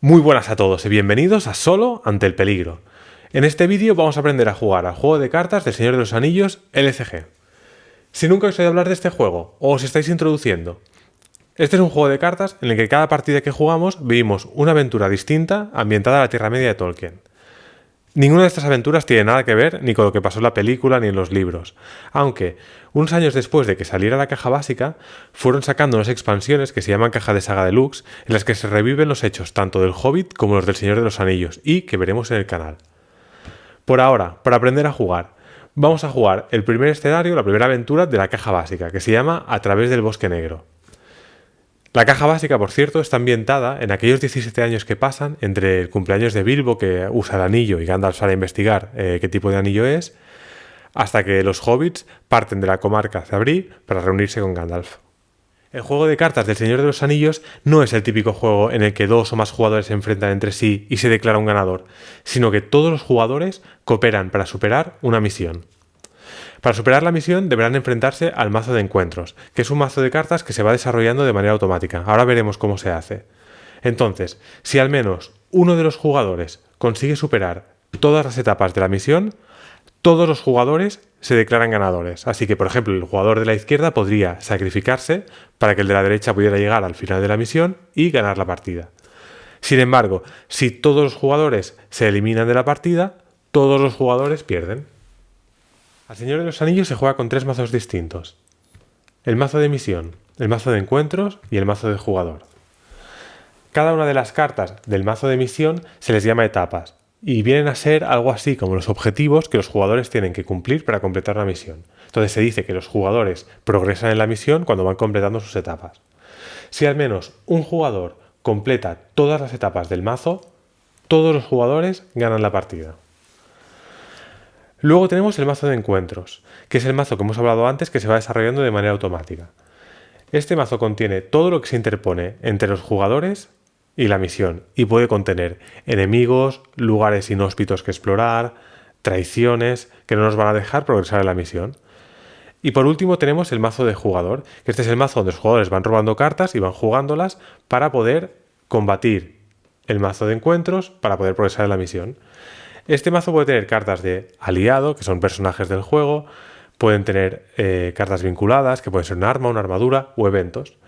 Muy buenas a todos y bienvenidos a Solo ante el peligro. En este vídeo vamos a aprender a jugar al juego de cartas del Señor de los Anillos LCG. Si nunca os he oído hablar de este juego o os estáis introduciendo, este es un juego de cartas en el que cada partida que jugamos vivimos una aventura distinta ambientada a la Tierra Media de Tolkien. Ninguna de estas aventuras tiene nada que ver ni con lo que pasó en la película ni en los libros, aunque unos años después de que saliera la caja básica, fueron sacando unas expansiones que se llaman Caja de Saga Deluxe, en las que se reviven los hechos tanto del Hobbit como los del Señor de los Anillos, y que veremos en el canal. Por ahora, para aprender a jugar, vamos a jugar el primer escenario, la primera aventura de la caja básica, que se llama A través del Bosque Negro. La caja básica, por cierto, está ambientada en aquellos 17 años que pasan entre el cumpleaños de Bilbo, que usa el anillo, y Gandalf sale a investigar qué tipo de anillo es, hasta que los hobbits parten de la comarca Zabrí para reunirse con Gandalf. El juego de cartas del Señor de los Anillos no es el típico juego en el que dos o más jugadores se enfrentan entre sí y se declara un ganador, sino que todos los jugadores cooperan para superar una misión. Para superar la misión deberán enfrentarse al mazo de encuentros, que es un mazo de cartas que se va desarrollando de manera automática. Ahora veremos cómo se hace. Entonces, si al menos uno de los jugadores consigue superar todas las etapas de la misión, todos los jugadores se declaran ganadores. Así que, por ejemplo, el jugador de la izquierda podría sacrificarse para que el de la derecha pudiera llegar al final de la misión y ganar la partida. Sin embargo, si todos los jugadores se eliminan de la partida, todos los jugadores pierden. Al Señor de los Anillos se juega con tres mazos distintos: el mazo de misión, el mazo de encuentros y el mazo de jugador. Cada una de las cartas del mazo de misión se les llama etapas y vienen a ser algo así como los objetivos que los jugadores tienen que cumplir para completar la misión. Entonces se dice que los jugadores progresan en la misión cuando van completando sus etapas. Si al menos un jugador completa todas las etapas del mazo, todos los jugadores ganan la partida. Luego tenemos el mazo de encuentros, que es el mazo que hemos hablado antes, que se va desarrollando de manera automática. Este mazo contiene todo lo que se interpone entre los jugadores y la misión, y puede contener enemigos, lugares inhóspitos que explorar, traiciones que no nos van a dejar progresar en la misión. Y por último tenemos el mazo de jugador, que este es el mazo donde los jugadores van robando cartas y van jugándolas para poder combatir el mazo de encuentros, para poder progresar en la misión. Este mazo puede tener cartas de aliado, que son personajes del juego, pueden tener cartas vinculadas, que pueden ser un arma, una armadura o eventos.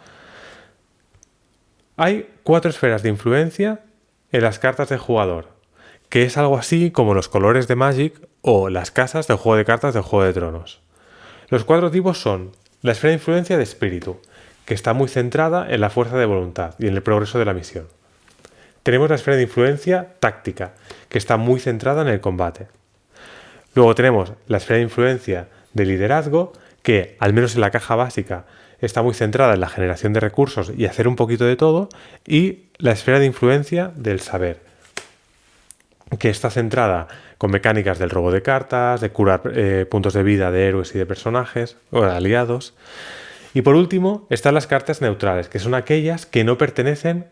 Hay 4 esferas de influencia en las cartas de jugador, que es algo así como los colores de Magic o las casas del juego de cartas del Juego de Tronos. Los 4 tipos son la esfera de influencia de espíritu, que está muy centrada en la fuerza de voluntad y en el progreso de la misión. Tenemos la esfera de influencia táctica, que está muy centrada en el combate. Luego tenemos la esfera de influencia de liderazgo, que al menos en la caja básica está muy centrada en la generación de recursos y hacer un poquito de todo. Y la esfera de influencia del saber, que está centrada con mecánicas del robo de cartas, de curar puntos de vida de héroes y de personajes o de aliados. Y por último están las cartas neutrales, que son aquellas que no pertenecen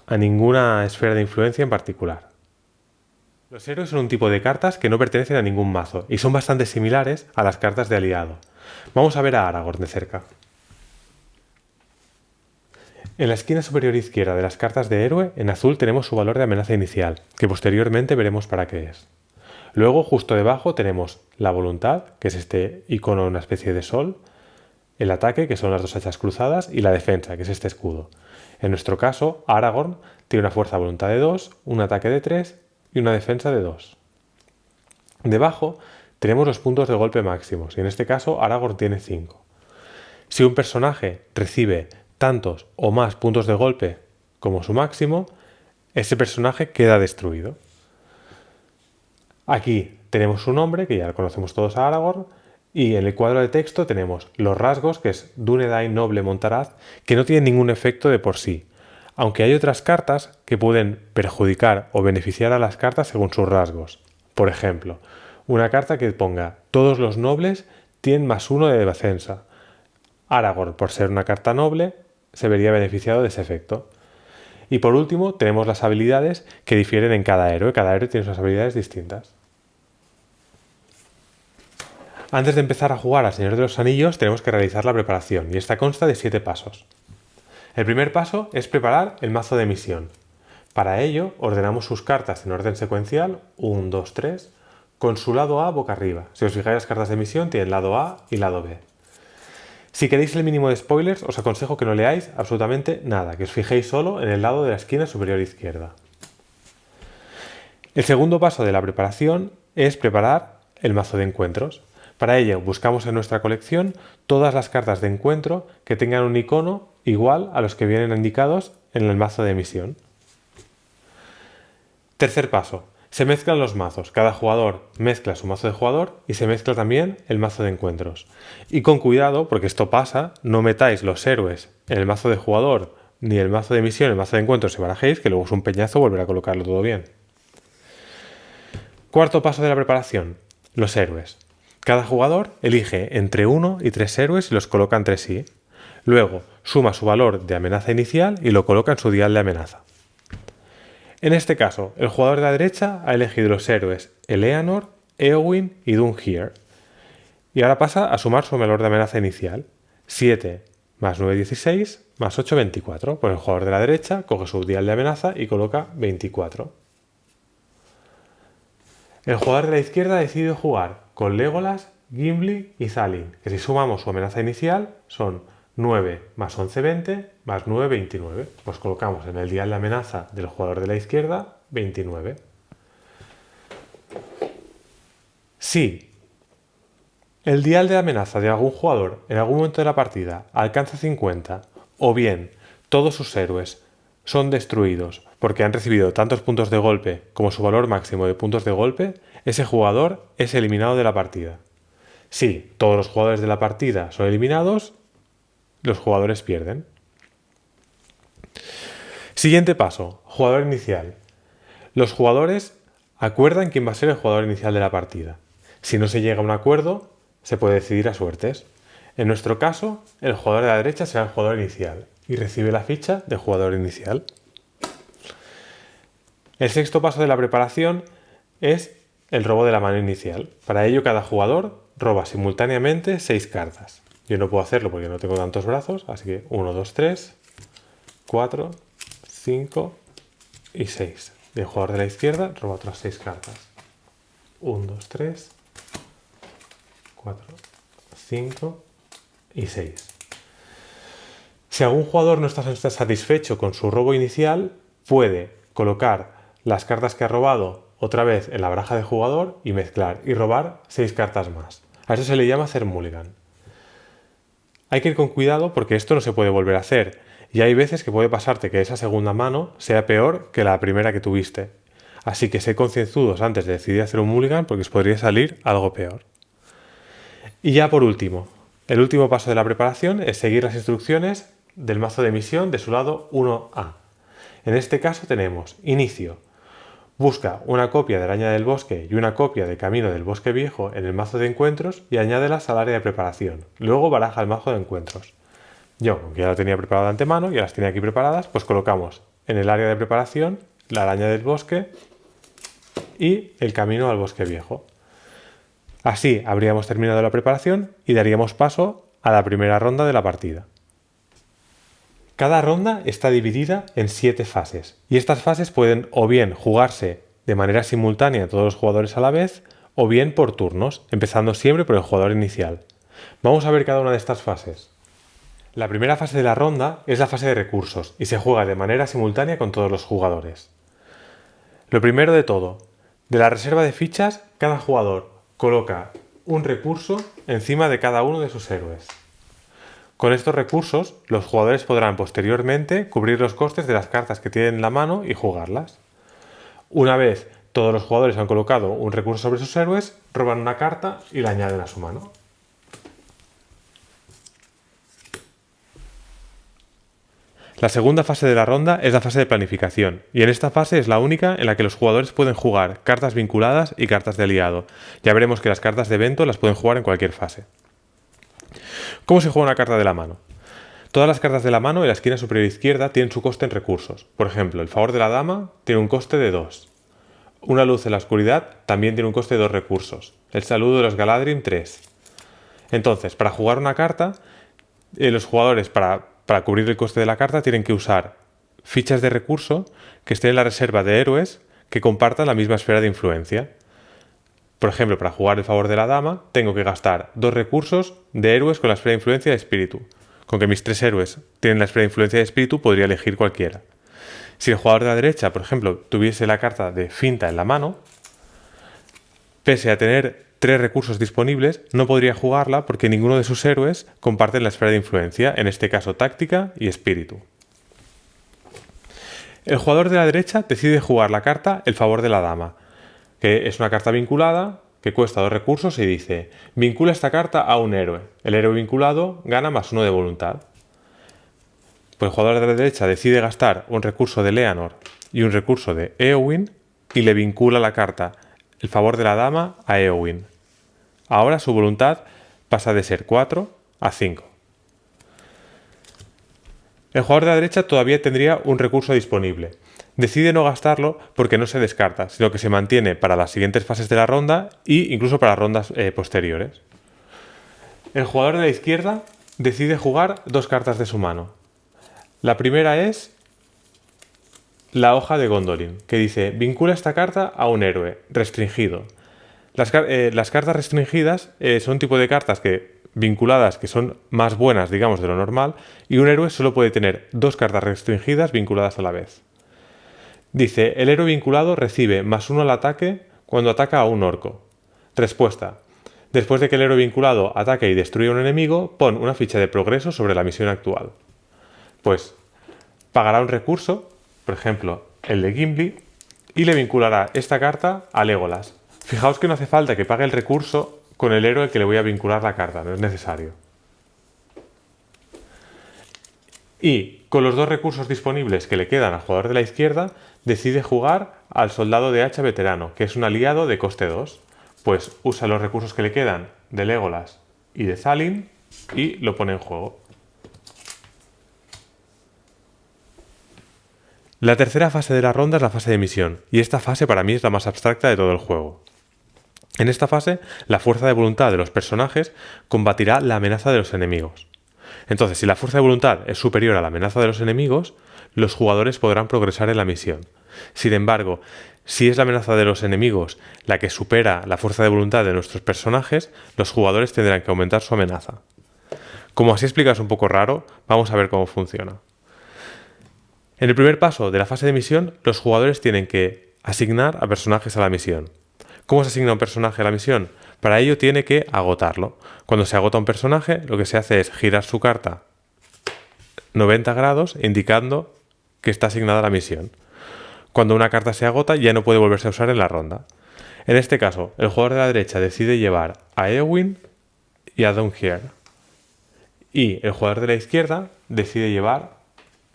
a ninguna esfera de influencia en particular. Los héroes son un tipo de cartas que no pertenecen a ningún mazo y son bastante similares a las cartas de aliado. Vamos a ver a Aragorn de cerca. En la esquina superior izquierda de las cartas de héroe, en azul tenemos su valor de amenaza inicial, que posteriormente veremos para qué es. Luego, justo debajo, tenemos la voluntad, que es este icono, una especie de sol, el ataque, que son las 2 hachas cruzadas, y la defensa, que es este escudo. En nuestro caso, Aragorn tiene una fuerza de voluntad de 2, un ataque de 3 y una defensa de 2. Debajo tenemos los puntos de golpe máximos, y en este caso Aragorn tiene 5. Si un personaje recibe tantos o más puntos de golpe como su máximo, ese personaje queda destruido. Aquí tenemos su nombre, que ya conocemos todos a Aragorn, y en el cuadro de texto tenemos los rasgos, que es Dúnedain Noble Montaraz, que no tienen ningún efecto de por sí, aunque hay otras cartas que pueden perjudicar o beneficiar a las cartas según sus rasgos. Por ejemplo, una carta que ponga todos los nobles tienen +1 de defensa. Aragorn, por ser una carta noble, se vería beneficiado de ese efecto. Y por último tenemos las habilidades, que difieren en cada héroe tiene sus habilidades distintas. Antes de empezar a jugar al Señor de los Anillos tenemos que realizar la preparación, y esta consta de 7 pasos. El primer paso es preparar el mazo de misión. Para ello, ordenamos sus cartas en orden secuencial, 1, 2, 3, con su lado A boca arriba. Si os fijáis, las cartas de misión tienen lado A y lado B. Si queréis el mínimo de spoilers, os aconsejo que no leáis absolutamente nada, que os fijéis solo en el lado de la esquina superior izquierda. El segundo paso de la preparación es preparar el mazo de encuentros. Para ello, buscamos en nuestra colección todas las cartas de encuentro que tengan un icono igual a los que vienen indicados en el mazo de misión. Tercer paso. Se mezclan los mazos. Cada jugador mezcla su mazo de jugador y se mezcla también el mazo de encuentros. Y con cuidado, porque esto pasa, no metáis los héroes en el mazo de jugador ni el mazo de misión en el mazo de encuentros si barajéis, que luego es un peñazo volver a colocarlo todo bien. Cuarto paso de la preparación. Los héroes. Cada jugador elige entre 1 y 3 héroes y los coloca entre sí. Luego suma su valor de amenaza inicial y lo coloca en su dial de amenaza. En este caso, el jugador de la derecha ha elegido los héroes Eleanor, Eowyn y Dunhere. Y ahora pasa a sumar su valor de amenaza inicial. 7 más 9, 16, más 8, 24. Pues el jugador de la derecha coge su dial de amenaza y coloca 24. El jugador de la izquierda ha decidido jugar con Legolas, Gimli y Thalin, que si sumamos su amenaza inicial son 9 más 11, 20, más 9, 29. Pues colocamos en el dial de amenaza del jugador de la izquierda 29. Si el dial de amenaza de algún jugador en algún momento de la partida alcanza 50, o bien todos sus héroes son destruidos porque han recibido tantos puntos de golpe como su valor máximo de puntos de golpe, ese jugador es eliminado de la partida. Si todos los jugadores de la partida son eliminados, los jugadores pierden. Siguiente paso, jugador inicial. Los jugadores acuerdan quién va a ser el jugador inicial de la partida. Si no se llega a un acuerdo, se puede decidir a suertes. En nuestro caso, el jugador de la derecha será el jugador inicial y recibe la ficha de jugador inicial. El sexto paso de la preparación es el robo de la mano inicial. Para ello, cada jugador roba simultáneamente 6 cartas. Yo no puedo hacerlo porque no tengo tantos brazos, así que 1, 2, 3, 4, 5 y 6. El jugador de la izquierda roba otras 6 cartas. 1, 2, 3, 4, 5 y 6. Si algún jugador no está satisfecho con su robo inicial, puede colocar las cartas que ha robado otra vez en la baraja de jugador y mezclar y robar 6 cartas más. A eso se le llama hacer mulligan. Hay que ir con cuidado porque esto no se puede volver a hacer y hay veces que puede pasarte que esa segunda mano sea peor que la primera que tuviste. Así que sé concienzudos antes de decidir hacer un mulligan porque os podría salir algo peor. Y ya por último, el último paso de la preparación es seguir las instrucciones del mazo de misión de su lado 1A. En este caso tenemos inicio. Busca una copia de Araña del Bosque y una copia de Camino del Bosque Viejo en el mazo de encuentros y añádelas al área de preparación. Luego baraja el mazo de encuentros. Yo, aunque ya lo tenía preparado de antemano, ya las tenía aquí preparadas, pues colocamos en el área de preparación la Araña del Bosque y el Camino al Bosque Viejo. Así habríamos terminado la preparación y daríamos paso a la primera ronda de la partida. Cada ronda está dividida en 7 fases y estas fases pueden o bien jugarse de manera simultánea todos los jugadores a la vez o bien por turnos, empezando siempre por el jugador inicial. Vamos a ver cada una de estas fases. La primera fase de la ronda es la fase de recursos y se juega de manera simultánea con todos los jugadores. Lo primero de todo, de la reserva de fichas, cada jugador coloca un recurso encima de cada uno de sus héroes. Con estos recursos, los jugadores podrán posteriormente cubrir los costes de las cartas que tienen en la mano y jugarlas. Una vez todos los jugadores han colocado un recurso sobre sus héroes, roban una carta y la añaden a su mano. La segunda fase de la ronda es la fase de planificación, y en esta fase es la única en la que los jugadores pueden jugar cartas vinculadas y cartas de aliado. Ya veremos que las cartas de evento las pueden jugar en cualquier fase. ¿Cómo se juega una carta de la mano? Todas las cartas de la mano en la esquina superior izquierda tienen su coste en recursos. Por ejemplo, el favor de la dama tiene un coste de 2. Una luz en la oscuridad también tiene un coste de 2 recursos. El saludo de los Galadrim 3. Entonces, para jugar una carta, los jugadores para cubrir el coste de la carta tienen que usar fichas de recurso que estén en la reserva de héroes que compartan la misma esfera de influencia. Por ejemplo, para jugar el favor de la dama, tengo que gastar 2 recursos de héroes con la esfera de influencia de espíritu. Con que mis 3 héroes tienen la esfera de influencia de espíritu, podría elegir cualquiera. Si el jugador de la derecha, por ejemplo, tuviese la carta de finta en la mano, pese a tener 3 recursos disponibles, no podría jugarla porque ninguno de sus héroes comparte la esfera de influencia, en este caso táctica y espíritu. El jugador de la derecha decide jugar la carta el favor de la dama, que es una carta vinculada que cuesta 2 recursos y dice: vincula esta carta a un héroe. El héroe vinculado gana +1 de voluntad. Pues el jugador de la derecha decide gastar un recurso de Leonor y un recurso de Éowyn y le vincula la carta el favor de la dama a Éowyn. Ahora su voluntad pasa de ser 4 a 5. El jugador de la derecha todavía tendría un recurso disponible. Decide no gastarlo porque no se descarta, sino que se mantiene para las siguientes fases de la ronda e incluso para rondas posteriores. El jugador de la izquierda decide jugar 2 cartas de su mano. La primera es la hoja de Gondolin, que dice: vincula esta carta a un héroe, restringido. Las cartas restringidas son un tipo de cartas vinculadas que son más buenas, digamos, de lo normal, y un héroe solo puede tener 2 cartas restringidas vinculadas a la vez. Dice: el héroe vinculado recibe +1 al ataque cuando ataca a un orco. Respuesta: después de que el héroe vinculado ataque y destruya a un enemigo, pon una ficha de progreso sobre la misión actual. Pues pagará un recurso, por ejemplo, el de Gimli, y le vinculará esta carta a Legolas. Fijaos que no hace falta que pague el recurso con el héroe que le voy a vincular la carta, no es necesario. Y con los 2 recursos disponibles que le quedan al jugador de la izquierda, decide jugar al soldado de hacha veterano, que es un aliado de coste 2. Pues usa los recursos que le quedan de Legolas y de Thalin y lo pone en juego. La tercera fase de la ronda es la fase de misión, y esta fase para mí es la más abstracta de todo el juego. En esta fase, la fuerza de voluntad de los personajes combatirá la amenaza de los enemigos. Entonces, si la fuerza de voluntad es superior a la amenaza de los enemigos, los jugadores podrán progresar en la misión. Sin embargo, si es la amenaza de los enemigos la que supera la fuerza de voluntad de nuestros personajes, los jugadores tendrán que aumentar su amenaza. Como así explicas un poco raro, vamos a ver cómo funciona. En el primer paso de la fase de misión, los jugadores tienen que asignar a personajes a la misión. ¿Cómo se asigna un personaje a la misión? Para ello tiene que agotarlo. Cuando se agota un personaje, lo que se hace es girar su carta 90 grados, indicando que está asignada a la misión. Cuando una carta se agota, ya no puede volverse a usar en la ronda. En este caso, el jugador de la derecha decide llevar a Éowyn y a Dungier. Y el jugador de la izquierda decide llevar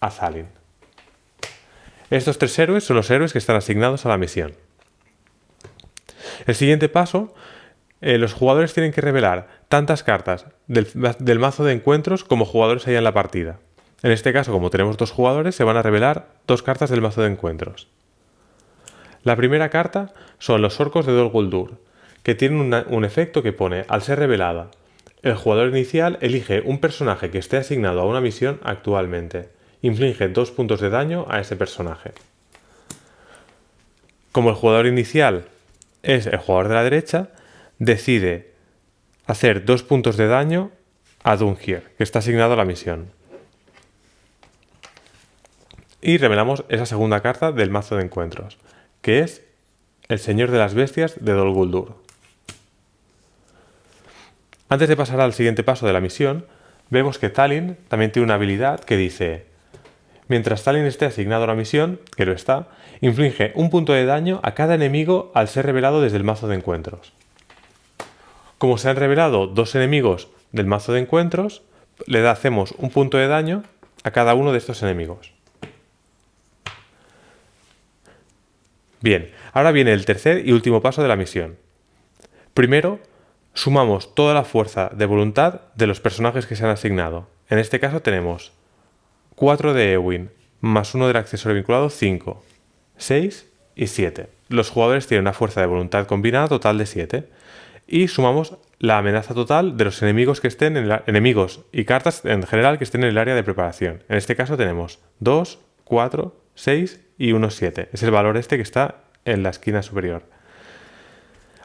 a Thalin. Estos 3 héroes son los héroes que están asignados a la misión. El siguiente paso, los jugadores tienen que revelar tantas cartas del mazo de encuentros como jugadores haya en la partida. En este caso, como tenemos 2 jugadores, se van a revelar 2 cartas del mazo de encuentros. La primera carta son los orcos de Dol Guldur, que tienen un efecto que pone: al ser revelada, el jugador inicial elige un personaje que esté asignado a una misión actualmente. Inflige 2 puntos de daño a ese personaje. Como el jugador inicial es el jugador de la derecha, decide hacer 2 puntos de daño a Dungier, que está asignado a la misión. Y revelamos esa segunda carta del mazo de encuentros, que es el Señor de las Bestias de Dol Guldur. Antes de pasar al siguiente paso de la misión, vemos que Thalin también tiene una habilidad que dice: mientras Thalin esté asignado a la misión, que lo está, inflige 1 punto de daño a cada enemigo al ser revelado desde el mazo de encuentros. Como se han revelado 2 enemigos del mazo de encuentros, hacemos 1 punto de daño a cada uno de estos enemigos. Bien, ahora viene el tercer y último paso de la misión. Primero, sumamos toda la fuerza de voluntad de los personajes que se han asignado. En este caso tenemos 4 de Éowyn, más 1 del accesorio vinculado, 5, 6 y 7. Los jugadores tienen una fuerza de voluntad combinada total de 7. Y sumamos la amenaza total de los enemigos que estén enemigos y cartas en general que estén en el área de preparación. En este caso tenemos 2, 4, 6 y 1, 7. Es el valor este que está en la esquina superior.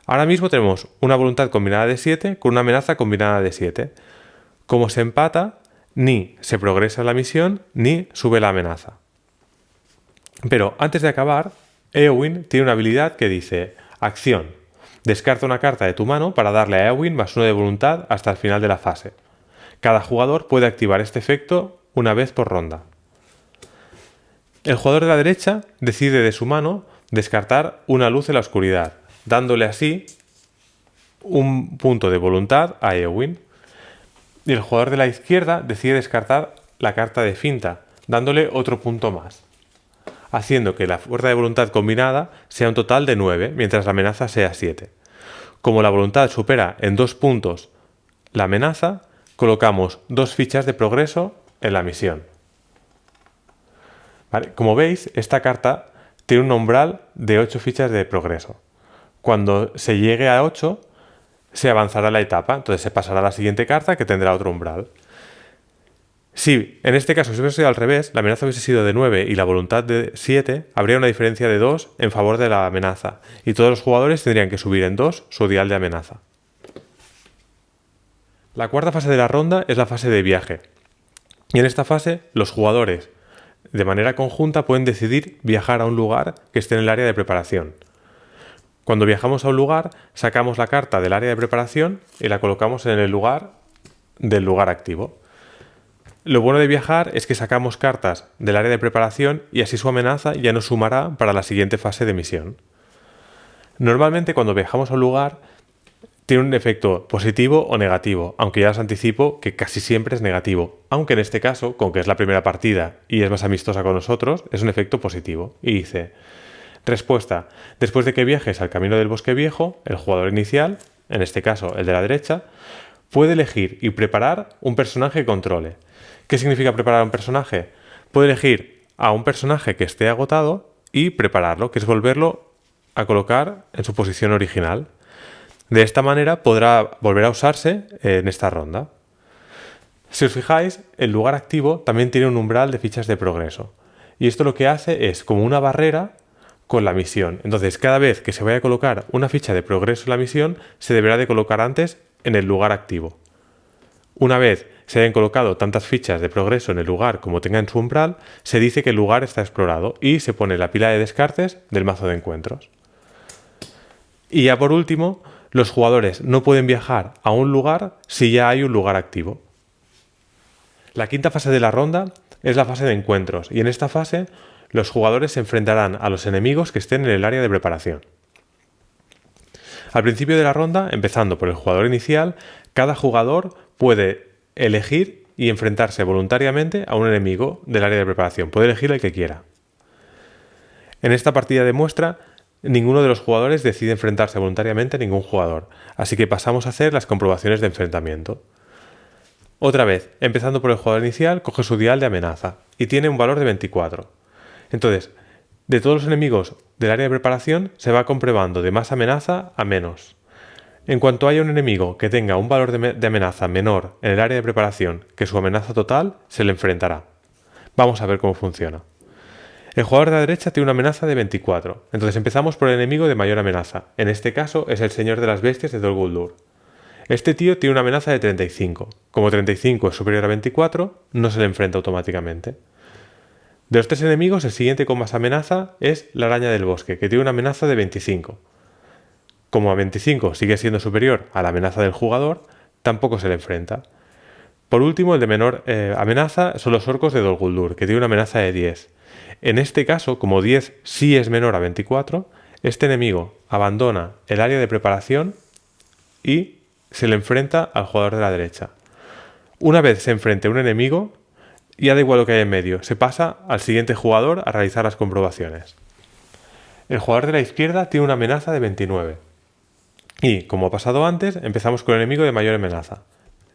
Ahora mismo tenemos una voluntad combinada de 7 con una amenaza combinada de 7. Como se empata, ni se progresa en la misión ni sube la amenaza. Pero antes de acabar, Eowyn tiene una habilidad que dice: acción. Descarta una carta de tu mano para darle a Eowyn +1 de voluntad hasta el final de la fase. Cada jugador puede activar este efecto una vez por ronda. El jugador de la derecha decide de su mano descartar una luz en la oscuridad, dándole así un punto de voluntad a Eowyn. Y el jugador de la izquierda decide descartar la carta de finta, dándole otro punto más, haciendo que la fuerza de voluntad combinada sea un total de 9, mientras la amenaza sea 7. Como la voluntad supera en 2 puntos la amenaza, colocamos 2 fichas de progreso en la misión. ¿Vale? Como veis, esta carta tiene un umbral de 8 fichas de progreso. Cuando se llegue a 8, se avanzará la etapa, entonces se pasará a la siguiente carta que tendrá otro umbral. Si en este caso hubiese sido al revés, la amenaza hubiese sido de 9 y la voluntad de 7, habría una diferencia de 2 en favor de la amenaza, y todos los jugadores tendrían que subir en 2 su dial de amenaza. La cuarta fase de la ronda es la fase de viaje, y en esta fase los jugadores de manera conjunta pueden decidir viajar a un lugar que esté en el área de preparación. Cuando viajamos a un lugar, sacamos la carta del área de preparación y la colocamos en el lugar del lugar activo. Lo bueno de viajar es que sacamos cartas del área de preparación y así su amenaza ya nos sumará para la siguiente fase de misión. Normalmente cuando viajamos a un lugar tiene un efecto positivo o negativo, aunque ya os anticipo que casi siempre es negativo, aunque en este caso, con que es la primera partida y es más amistosa con nosotros, es un efecto positivo. Y dice: respuesta: después de que viajes al camino del bosque viejo, el jugador inicial, en este caso el de la derecha, puede elegir y preparar un personaje que controle. ¿Qué significa preparar un personaje? Puede elegir a un personaje que esté agotado y prepararlo, que es volverlo a colocar en su posición original. De esta manera podrá volver a usarse en esta ronda. Si os fijáis, el lugar activo también tiene un umbral de fichas de progreso. Y esto lo que hace es como una barrera con la misión. Entonces, cada vez que se vaya a colocar una ficha de progreso en la misión, se deberá de colocar antes en el lugar activo. Una vez se hayan colocado tantas fichas de progreso en el lugar como tenga en su umbral, se dice que el lugar está explorado y se pone la pila de descartes del mazo de encuentros. Y ya por último, los jugadores no pueden viajar a un lugar si ya hay un lugar activo. La quinta fase de la ronda es la fase de encuentros, y en esta fase los jugadores se enfrentarán a los enemigos que estén en el área de preparación. Al principio de la ronda, empezando por el jugador inicial, cada jugador puede elegir y enfrentarse voluntariamente a un enemigo del área de preparación. Puede elegir el que quiera. En esta partida de muestra, ninguno de los jugadores decide enfrentarse voluntariamente a ningún jugador, así que pasamos a hacer las comprobaciones de enfrentamiento. Otra vez, empezando por el jugador inicial, coge su dial de amenaza y tiene un valor de 24. Entonces, de todos los enemigos del área de preparación se va comprobando de más amenaza a menos. En cuanto haya un enemigo que tenga un valor de amenaza menor en el área de preparación que su amenaza total, se le enfrentará. Vamos a ver cómo funciona. El jugador de la derecha tiene una amenaza de 24, entonces empezamos por el enemigo de mayor amenaza. En este caso es el Señor de las Bestias de Dol Guldur. Este tío tiene una amenaza de 35. Como 35 es superior a 24, no se le enfrenta automáticamente. De los 3 enemigos, el siguiente con más amenaza es la araña del bosque, que tiene una amenaza de 25. Como a 25 sigue siendo superior a la amenaza del jugador, tampoco se le enfrenta. Por último, el de menor amenaza son los orcos de Dol Guldur, que tiene una amenaza de 10. En este caso, como 10 sí es menor a 24, este enemigo abandona el área de preparación y se le enfrenta al jugador de la derecha. Una vez se enfrente a un enemigo, ya da igual lo que hay en medio, se pasa al siguiente jugador a realizar las comprobaciones. El jugador de la izquierda tiene una amenaza de 29. Y, como ha pasado antes, empezamos con el enemigo de mayor amenaza,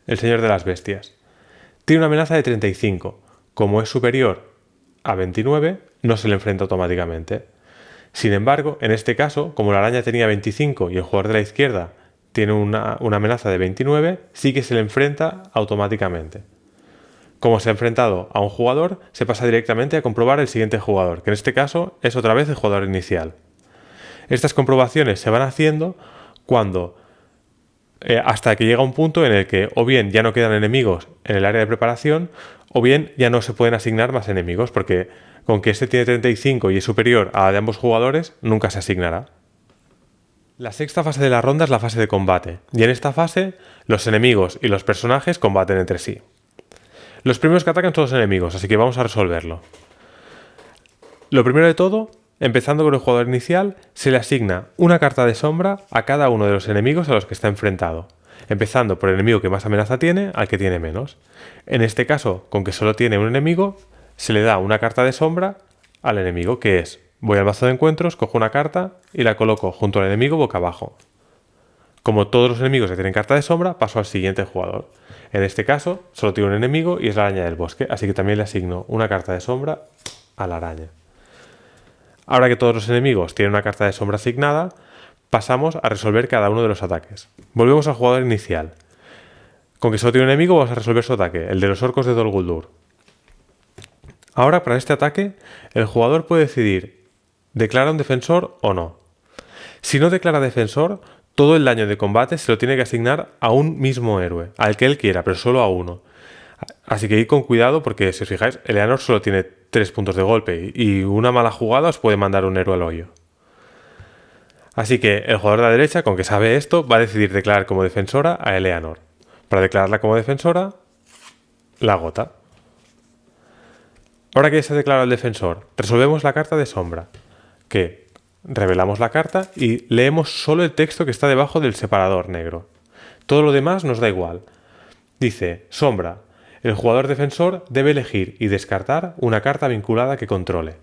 el Señor de las Bestias. Tiene una amenaza de 35. Como es superior a 29, no se le enfrenta automáticamente. Sin embargo, en este caso, como la araña tenía 25 y el jugador de la izquierda tiene una amenaza de 29, sí que se le enfrenta automáticamente. Como se ha enfrentado a un jugador, se pasa directamente a comprobar el siguiente jugador, que en este caso es otra vez el jugador inicial. Estas comprobaciones se van haciendo cuando hasta que llega un punto en el que o bien ya no quedan enemigos en el área de preparación o bien ya no se pueden asignar más enemigos, porque con que este tiene 35 y es superior a la de ambos jugadores, nunca se asignará. La sexta fase de la ronda es la fase de combate, y en esta fase los enemigos y los personajes combaten entre sí. Los primeros que atacan son los enemigos, así que vamos a resolverlo. Lo primero de todo, empezando con el jugador inicial, se le asigna una carta de sombra a cada uno de los enemigos a los que está enfrentado, empezando por el enemigo que más amenaza tiene al que tiene menos. En este caso, con que solo tiene un enemigo, se le da una carta de sombra al enemigo, que es: voy al mazo de encuentros, cojo una carta y la coloco junto al enemigo boca abajo. Como todos los enemigos que tienen carta de sombra, paso al siguiente jugador. En este caso, solo tiene un enemigo y es la araña del bosque, así que también le asigno una carta de sombra a la araña. Ahora que todos los enemigos tienen una carta de sombra asignada, pasamos a resolver cada uno de los ataques. Volvemos al jugador inicial. Con que solo tiene un enemigo, vamos a resolver su ataque, el de los orcos de Dol Guldur. Ahora, para este ataque, el jugador puede decidir: ¿declara un defensor o no? Si no declara defensor, todo el daño de combate se lo tiene que asignar a un mismo héroe, al que él quiera, pero solo a uno. Así que id con cuidado, porque si os fijáis, Eleanor solo tiene 3 puntos de golpe y una mala jugada os puede mandar un héroe al hoyo. Así que el jugador de la derecha, con que sabe esto, va a decidir declarar como defensora a Eleanor. Para declararla como defensora, la agota. Ahora que se ha declarado el defensor, resolvemos la carta de sombra, que revelamos la carta y leemos solo el texto que está debajo del separador negro. Todo lo demás nos da igual. Dice: sombra. El jugador defensor debe elegir y descartar una carta vinculada que controle.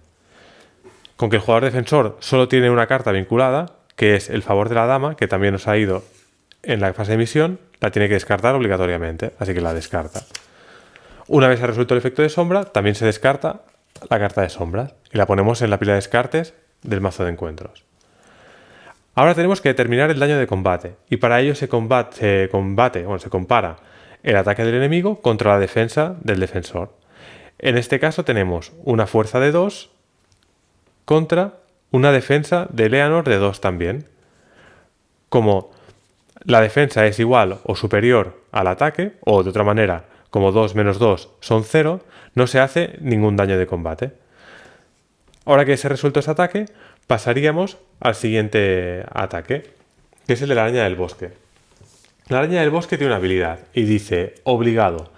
Con que el jugador defensor solo tiene una carta vinculada, que es el favor de la dama, que también nos ha ido en la fase de misión, la tiene que descartar obligatoriamente, así que la descarta. Una vez ha resuelto el efecto de sombra, también se descarta la carta de sombra y la ponemos en la pila de descartes del mazo de encuentros. Ahora tenemos que determinar el daño de combate, y para ello se compara el ataque del enemigo contra la defensa del defensor. En este caso tenemos una fuerza de 2 contra una defensa de Eleanor de 2 también. Como la defensa es igual o superior al ataque, o de otra manera, como 2 menos 2 son 0, no se hace ningún daño de combate. Ahora que se ha resuelto ese ataque, pasaríamos al siguiente ataque, que es el de la araña del bosque. La araña del bosque tiene una habilidad y dice: obligado.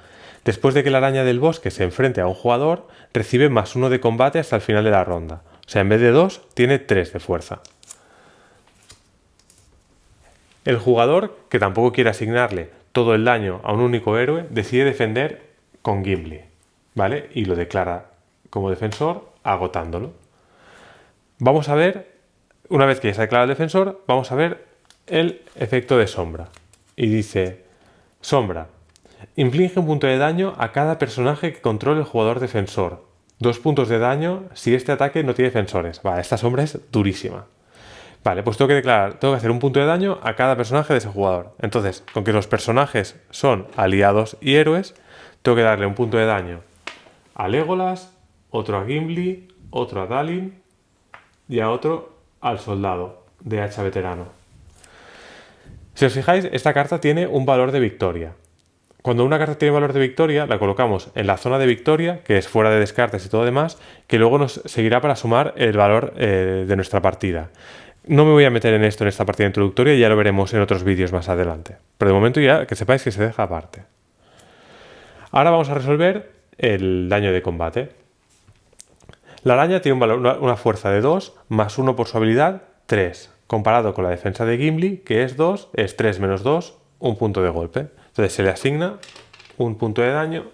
Después de que la araña del bosque se enfrente a un jugador, recibe +1 de combate hasta el final de la ronda. O sea, en vez de 2, tiene 3 de fuerza. El jugador, que tampoco quiere asignarle todo el daño a un único héroe, decide defender con Gimli, ¿vale? Y lo declara como defensor agotándolo. Vamos a ver, una vez que ya se ha declarado el defensor, vamos a ver el efecto de sombra. Y dice: sombra. Inflige un punto de daño a cada personaje que controle el jugador defensor. 2 puntos de daño si este ataque no tiene defensores. Vale, esta sombra es durísima. Vale, pues tengo que hacer un punto de daño a cada personaje de ese jugador. Entonces, con que los personajes son aliados y héroes, tengo que darle un punto de daño a Legolas, otro a Gimli, otro a Dalin y a otro al soldado de hacha veterano. Si os fijáis, esta carta tiene un valor de victoria. Cuando una carta tiene valor de victoria, la colocamos en la zona de victoria, que es fuera de descartes y todo demás, que luego nos seguirá para sumar el valor de nuestra partida. No me voy a meter en esto en esta partida introductoria, ya lo veremos en otros vídeos más adelante. Pero de momento ya que sepáis que se deja aparte. Ahora vamos a resolver el daño de combate. La araña tiene una fuerza de 2, +1 por su habilidad, 3. Comparado con la defensa de Gimli, que es 2, es 3 menos 2, un punto de golpe. Entonces se le asigna un punto de daño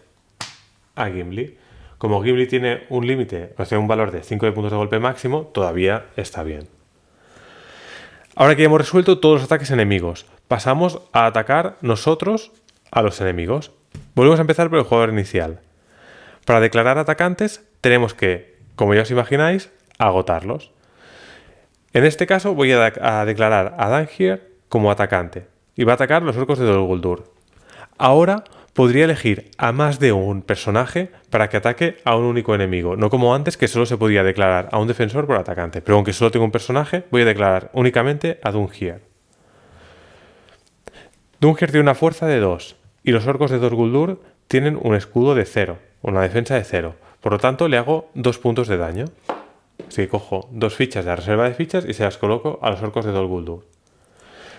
a Gimli. Como Gimli tiene un límite, o sea, un valor de 5 de puntos de golpe máximo, todavía está bien. Ahora que ya hemos resuelto todos los ataques enemigos, pasamos a atacar nosotros a los enemigos. Volvemos a empezar por el jugador inicial. Para declarar atacantes tenemos que, como ya os imagináis, agotarlos. En este caso voy a declarar a Dangier como atacante y va a atacar los orcos de Dol Guldur. Ahora podría elegir a más de un personaje para que ataque a un único enemigo, no como antes que solo se podía declarar a un defensor por atacante, pero aunque solo tengo un personaje, voy a declarar únicamente a Dungier. Dungier tiene una fuerza de 2 y los orcos de Dol Guldur tienen un escudo de 0, una defensa de 0, por lo tanto le hago 2 puntos de daño. Así que cojo 2 fichas de la reserva de fichas y se las coloco a los orcos de Dol Guldur.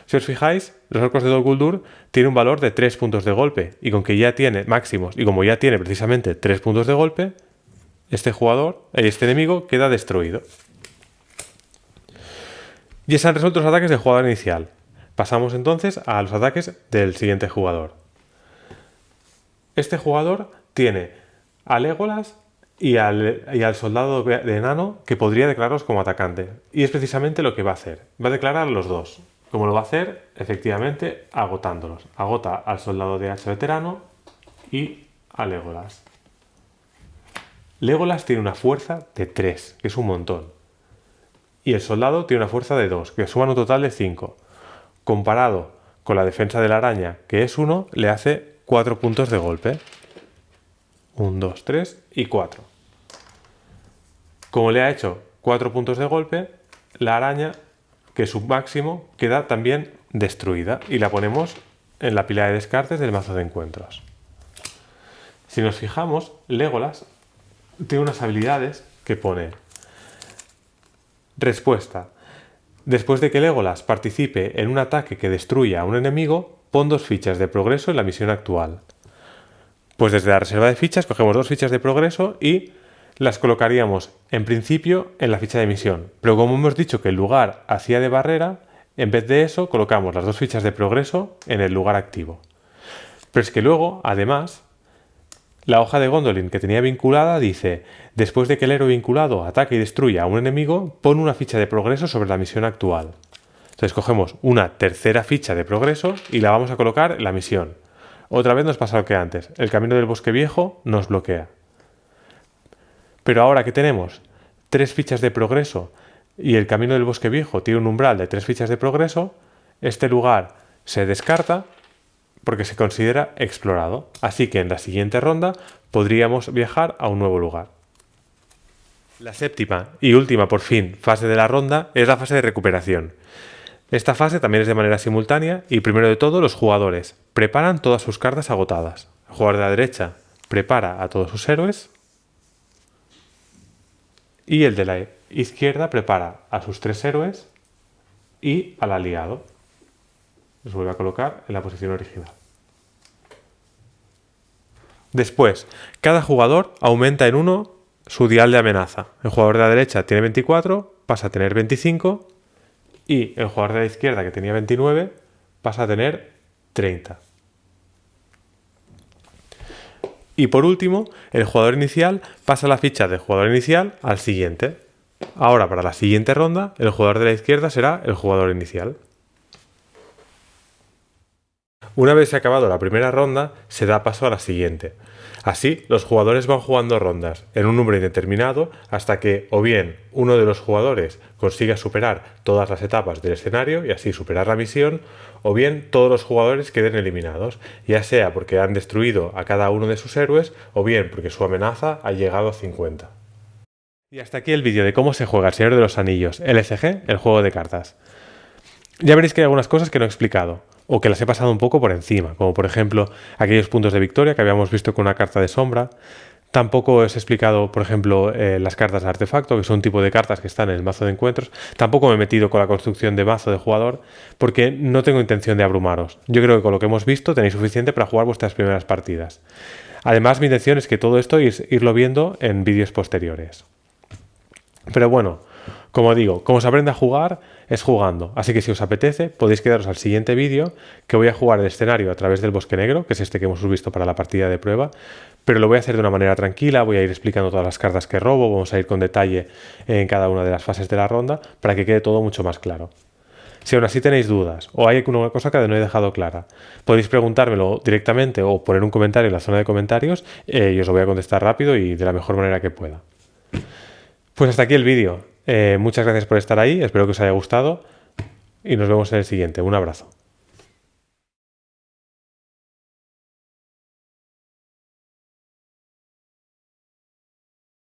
Si os fijáis, los orcos de Dol Guldur tienen un valor de 3 puntos de golpe, y con que ya tiene máximos, y como ya tiene precisamente 3 puntos de golpe, este enemigo queda destruido. Ya se han resuelto los ataques del jugador inicial. Pasamos entonces a los ataques del siguiente jugador. Este jugador tiene a Legolas y al soldado de enano, que podría declararlos como atacante. Y es precisamente lo que va a hacer. Va a declarar a los dos. ¿Cómo lo va a hacer? Efectivamente, agotándolos. Agota al soldado de hacha veterano y a Legolas. Legolas tiene una fuerza de 3, que es un montón. Y el soldado tiene una fuerza de 2, que suman un total de 5. Comparado con la defensa de la araña, que es 1, le hace 4 puntos de golpe. 1, 2, 3 y 4. Como le ha hecho 4 puntos de golpe, la araña, que es su máximo, queda también destruida y la ponemos en la pila de descartes del mazo de encuentros. Si nos fijamos, Legolas tiene unas habilidades que pone: respuesta. Después de que Legolas participe en un ataque que destruya a un enemigo, pon 2 fichas de progreso en la misión actual. Pues desde la reserva de fichas cogemos 2 fichas de progreso y las colocaríamos en principio en la ficha de misión. Pero como hemos dicho que el lugar hacía de barrera, en vez de eso colocamos las 2 fichas de progreso en el lugar activo. Pero es que luego, además, la hoja de Gondolin que tenía vinculada dice: después de que el héroe vinculado ataque y destruya a un enemigo, pon una ficha de progreso sobre la misión actual. Entonces cogemos una tercera ficha de progreso y la vamos a colocar en la misión. Otra vez nos pasa lo que antes. El camino del bosque viejo nos bloquea. Pero ahora que tenemos 3 fichas de progreso y el camino del bosque viejo tiene un umbral de 3 fichas de progreso, este lugar se descarta porque se considera explorado. Así que en la siguiente ronda podríamos viajar a un nuevo lugar. La séptima y última, por fin, fase de la ronda es la fase de recuperación. Esta fase también es de manera simultánea y primero de todo los jugadores preparan todas sus cartas agotadas. El jugador de la derecha prepara a todos sus héroes y el de la izquierda prepara a sus 3 héroes y al aliado. Los vuelve a colocar en la posición original. Después, cada jugador aumenta en 1 su dial de amenaza. El jugador de la derecha tiene 24, pasa a tener 25 y el jugador de la izquierda, que tenía 29, pasa a tener 30. Y por último, el jugador inicial pasa la ficha del jugador inicial al siguiente. Ahora, para la siguiente ronda, el jugador de la izquierda será el jugador inicial. Una vez acabado la primera ronda, se da paso a la siguiente. Así, los jugadores van jugando rondas en un número indeterminado hasta que o bien uno de los jugadores consiga superar todas las etapas del escenario y así superar la misión, o bien todos los jugadores queden eliminados, ya sea porque han destruido a cada uno de sus héroes o bien porque su amenaza ha llegado a 50. Y hasta aquí el vídeo de cómo se juega El Señor de los Anillos, LCG, el juego de cartas. Ya veréis que hay algunas cosas que no he explicado, o que las he pasado un poco por encima, como por ejemplo aquellos puntos de victoria que habíamos visto con una carta de sombra. Tampoco os he explicado, por ejemplo, las cartas de artefacto, que son un tipo de cartas que están en el mazo de encuentros. Tampoco me he metido con la construcción de mazo de jugador, porque no tengo intención de abrumaros. Yo creo que con lo que hemos visto tenéis suficiente para jugar vuestras primeras partidas. Además, mi intención es que todo esto irlo viendo en vídeos posteriores. Pero bueno, como digo, como se aprende a jugar es jugando, así que si os apetece podéis quedaros al siguiente vídeo, que voy a jugar el escenario a través del bosque negro, que es este que hemos visto para la partida de prueba, pero lo voy a hacer de una manera tranquila, voy a ir explicando todas las cartas que robo, vamos a ir con detalle en cada una de las fases de la ronda para que quede todo mucho más claro. Si aún así tenéis dudas o hay alguna cosa que no he dejado clara, podéis preguntármelo directamente o poner un comentario en la zona de comentarios y os lo voy a contestar rápido y de la mejor manera que pueda. Pues hasta aquí el vídeo. Muchas gracias por estar ahí, espero que os haya gustado y nos vemos en el siguiente. Un abrazo.